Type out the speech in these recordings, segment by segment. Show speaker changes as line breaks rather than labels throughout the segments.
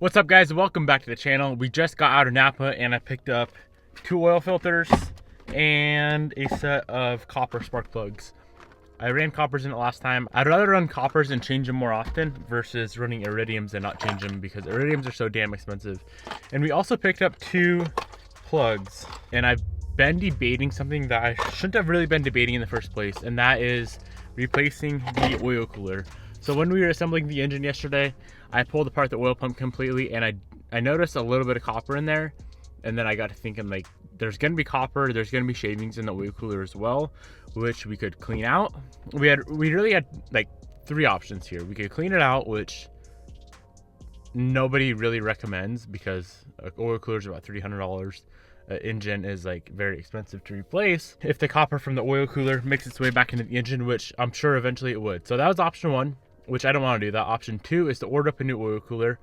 What's up, guys? Welcome back to the channel. We just got out of Napa and I picked up 2 oil filters and a set of copper spark plugs. I ran coppers in it last time. I'd rather run coppers and change them more often versus running iridiums and not change them because iridiums are so damn expensive. And we also picked up 2 plugs, and I've been debating something that I shouldn't have really been debating in the first place, and that is replacing the oil cooler. So when we were assembling the engine yesterday, I pulled apart the oil pump completely, and I noticed a little bit of copper in there, and then I got to thinking, like, there's going to be copper, there's going to be shavings in the oil cooler as well, which we could clean out. We really had like 3 options here. We could clean it out, which nobody really recommends because an oil cooler is about $300. Engine is like very expensive to replace if the copper from the oil cooler makes its way back into the engine, which I'm sure eventually it would. So that was option 1, which I don't want to do that. Option 2 is to order up a new oil cooler.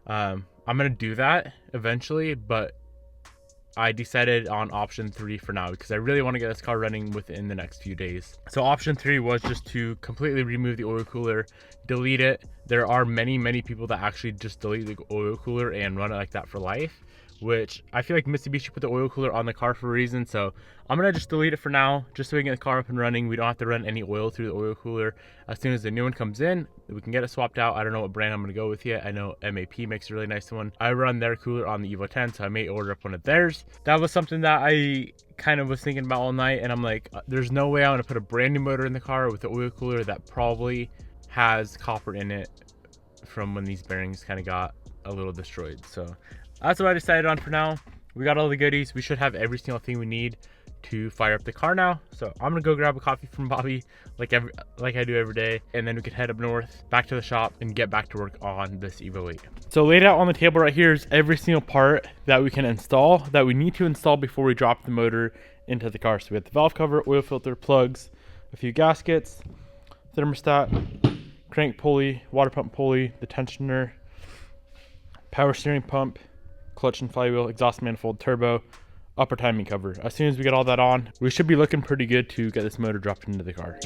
I'm gonna do that eventually, but I decided on option 3 for now because I really want to get this car running within the next few days. So option 3 was just to completely remove the oil cooler, delete it. There are many people that actually just delete the oil cooler and run it like that for life, which I feel like Mitsubishi put the oil cooler on the car for a reason. So I'm gonna just delete it for now, just so we can get the car up and running. We don't have to run any oil through the oil cooler. As soon as the new one comes in, we can get it swapped out. I don't know what brand I'm gonna go with yet. I know MAP makes a really nice one. I run their cooler on the Evo 10, so I may order up one of theirs. That was something that I kind of was thinking about all night, and I'm like, there's no way I'm gonna put a brand new motor in the car with the oil cooler that probably has copper in it from when these bearings kind of got a little destroyed. So that's what I decided on for now. We got all the goodies. We should have every single thing we need to fire up the car now. So I'm gonna go grab a coffee from Bobby like I do every day, and then we can head up north back to the shop and get back to work on this Evo 8. So laid out on the table right here is every single part that we can install, that we need to install before we drop the motor into the car. So we have the valve cover, oil filter, plugs, a few gaskets, thermostat, crank pulley, water pump pulley, the tensioner, power steering pump, clutch and flywheel, exhaust manifold, turbo, upper timing cover. As soon as we get all that on, we should be looking pretty good to get this motor dropped into the car.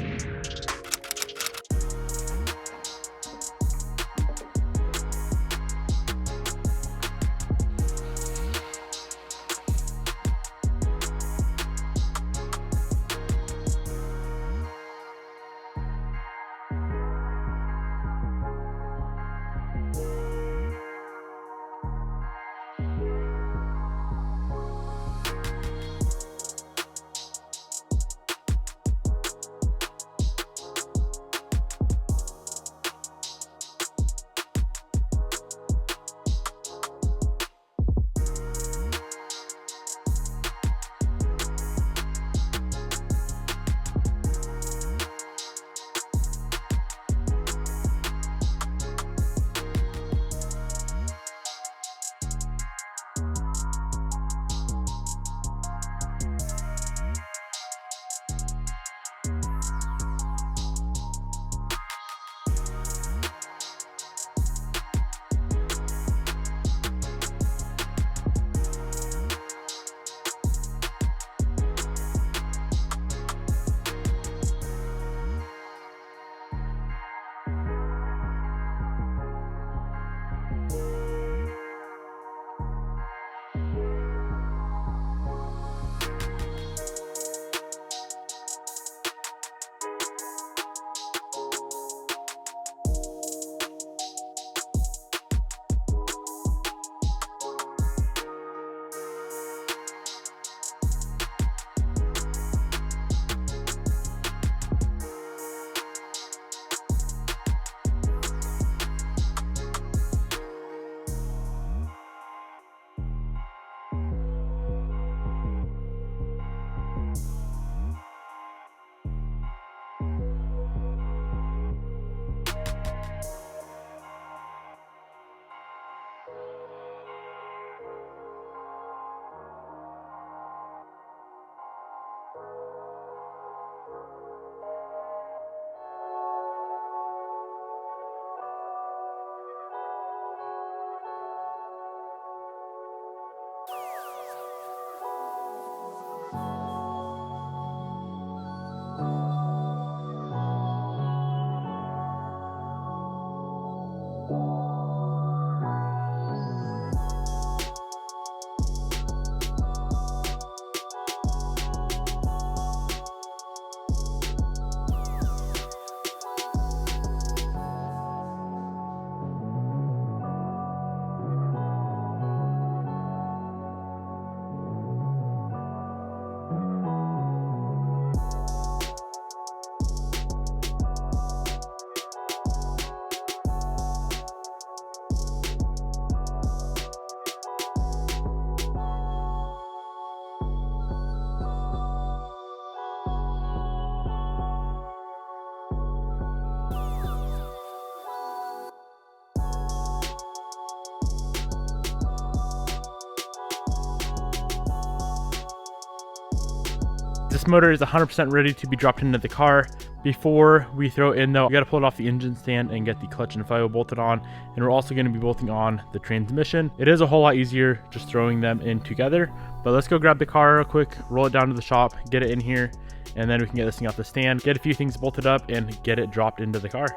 This motor is 100% ready to be dropped into the car. Before we throw it in though, we gotta pull it off the engine stand and get the clutch and flywheel bolted on. And we're also gonna be bolting on the transmission. It is a whole lot easier just throwing them in together, but let's go grab the car real quick, roll it down to the shop, get it in here, and then we can get this thing off the stand, get a few things bolted up, and get it dropped into the car.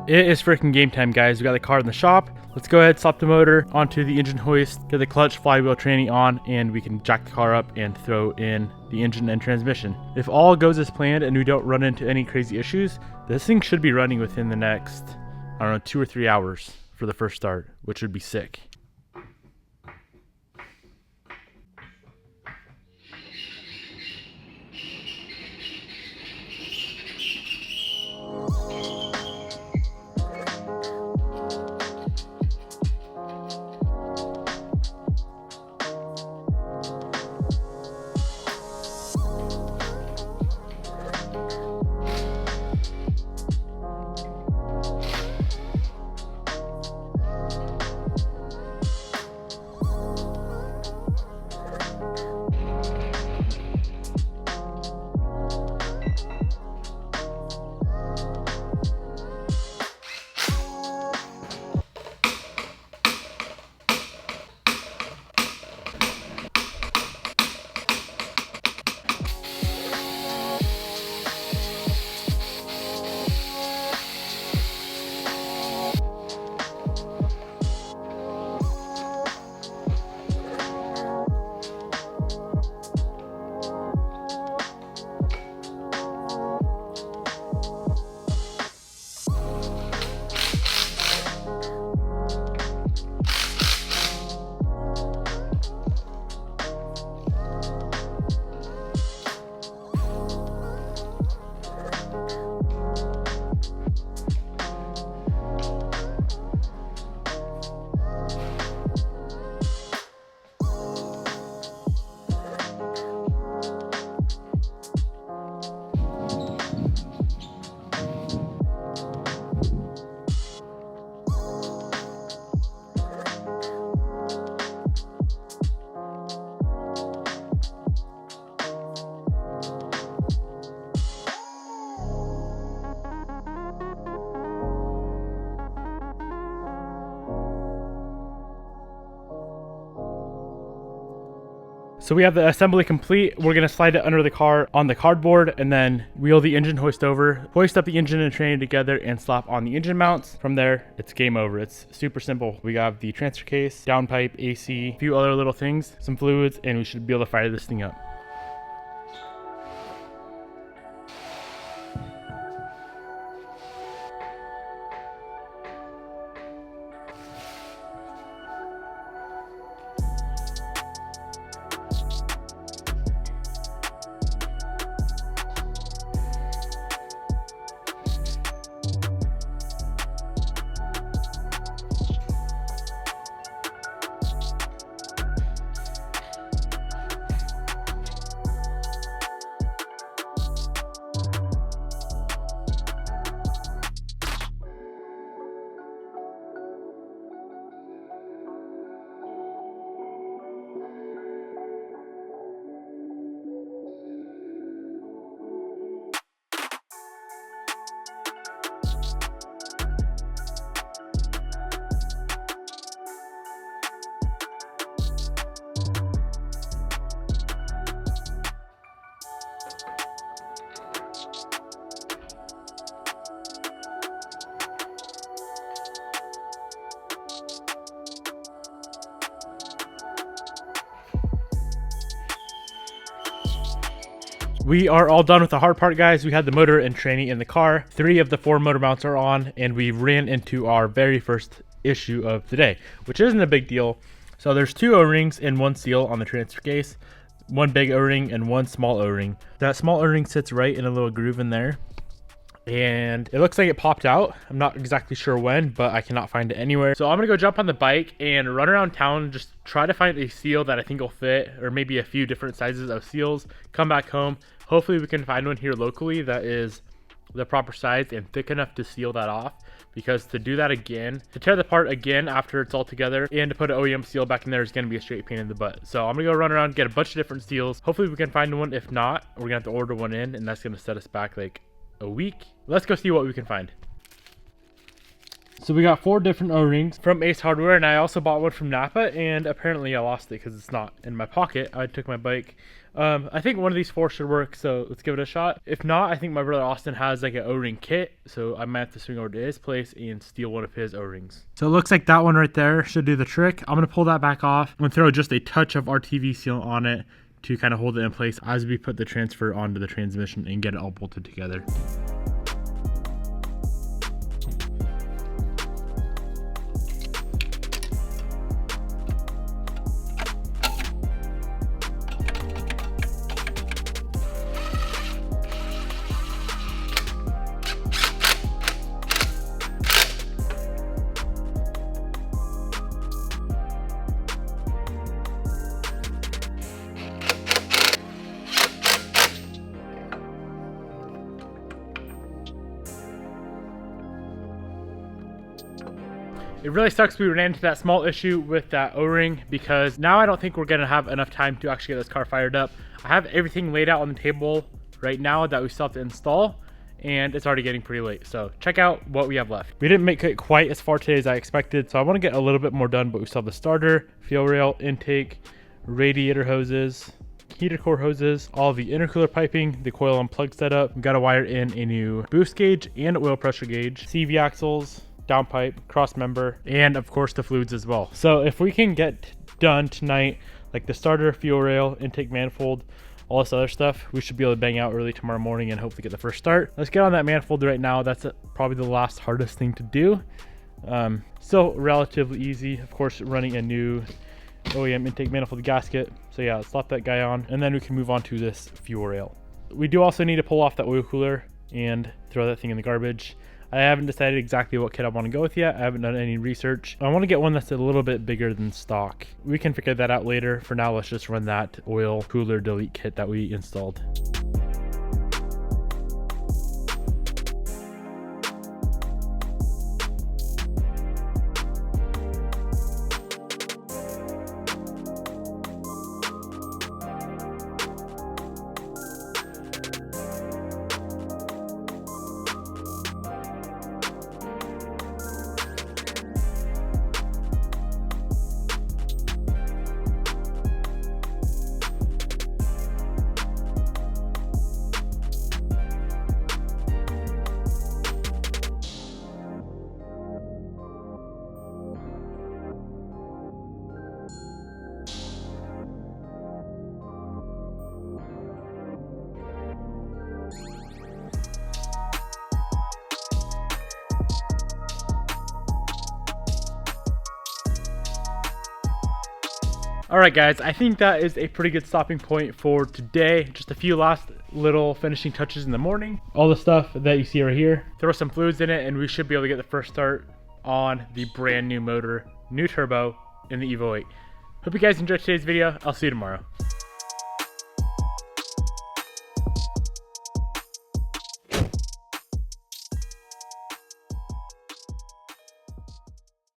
It is freaking game time, guys. We got the car in the shop. Let's go ahead, slap the motor onto the engine hoist, get the clutch, flywheel training on, and we can jack the car up and throw in the engine and transmission. If all goes as planned and we don't run into any crazy issues, this thing should be running within the next, I don't know, 2 or 3 hours for the first start, which would be sick. So we have the assembly complete. We're gonna slide it under the car on the cardboard and then wheel the engine hoist over, hoist up the engine and train together and slap on the engine mounts. From there, it's game over. It's super simple. We got the transfer case, downpipe, AC, a few other little things, some fluids, and we should be able to fire this thing up. We are all done with the hard part, guys. We had the motor and tranny in the car. 3 of the 4 motor mounts are on, and we ran into our very first issue of the day, which isn't a big deal. So there's 2 O-rings and 1 seal on the transfer case, 1 big O-ring and 1 small O-ring. That small O-ring sits right in a little groove in there. and it looks like it popped out. I'm not exactly sure when, but I cannot find it anywhere. So I'm gonna go jump on the bike and run around town, just try to find a seal that I think will fit, or maybe a few different sizes of seals. Come back home. Hopefully we can find one here locally that is the proper size and thick enough to seal that off, because to do that again, to tear the part again after it's all together and to put an OEM seal back in there is going to be a straight pain in the butt. So I'm gonna go run around, get a bunch of different seals. Hopefully we can find one. If not, we're gonna have to order one in, and that's gonna set us back like a week. Let's go see what we can find. So we got 4 different O-rings from Ace Hardware, and I also bought one from Napa, and apparently I lost it because it's not in my pocket. I took my bike. I think one of these 4 should work, so let's give it a shot. If not, I think my brother Austin has like an O-ring kit, so I might have to swing over to his place and steal one of his O-rings. So it looks like that one right there should do the trick. I'm gonna pull that back off. I'm gonna throw just a touch of RTV seal on it to kind of hold it in place as we put the transfer onto the transmission and get it all bolted together. It really sucks we ran into that small issue with that O-ring, because now I don't think we're gonna have enough time to actually get this car fired up. I have everything laid out on the table right now that we still have to install, and it's already getting pretty late. So check out what we have left. We didn't make it quite as far today as I expected, so I want to get a little bit more done, but we still have the starter, fuel rail, intake, radiator hoses, heater core hoses, all the intercooler piping, the coil and plug setup. We've got to wire in a new boost gauge and oil pressure gauge, CV axles, downpipe, cross member, and of course the fluids as well. So if we can get done tonight, like the starter, fuel rail, intake manifold, all this other stuff, we should be able to bang out early tomorrow morning and hopefully get the first start. Let's get on that manifold right now. That's probably the last hardest thing to do. Still relatively easy, of course, running a new OEM intake manifold gasket. So yeah, let's slap that guy on, and then we can move on to this fuel rail. We do also need to pull off that oil cooler and throw that thing in the garbage. I haven't decided exactly what kit I want to go with yet. I haven't done any research. I want to get one that's a little bit bigger than stock. We can figure that out later. For now, let's just run that oil cooler delete kit that we installed. All right, guys, I think that is a pretty good stopping point for today. Just a few last little finishing touches in the morning. All the stuff that you see right here. Throw some fluids in it, and we should be able to get the first start on the brand new motor, new turbo in the Evo 8. Hope you guys enjoyed today's video. I'll see you tomorrow.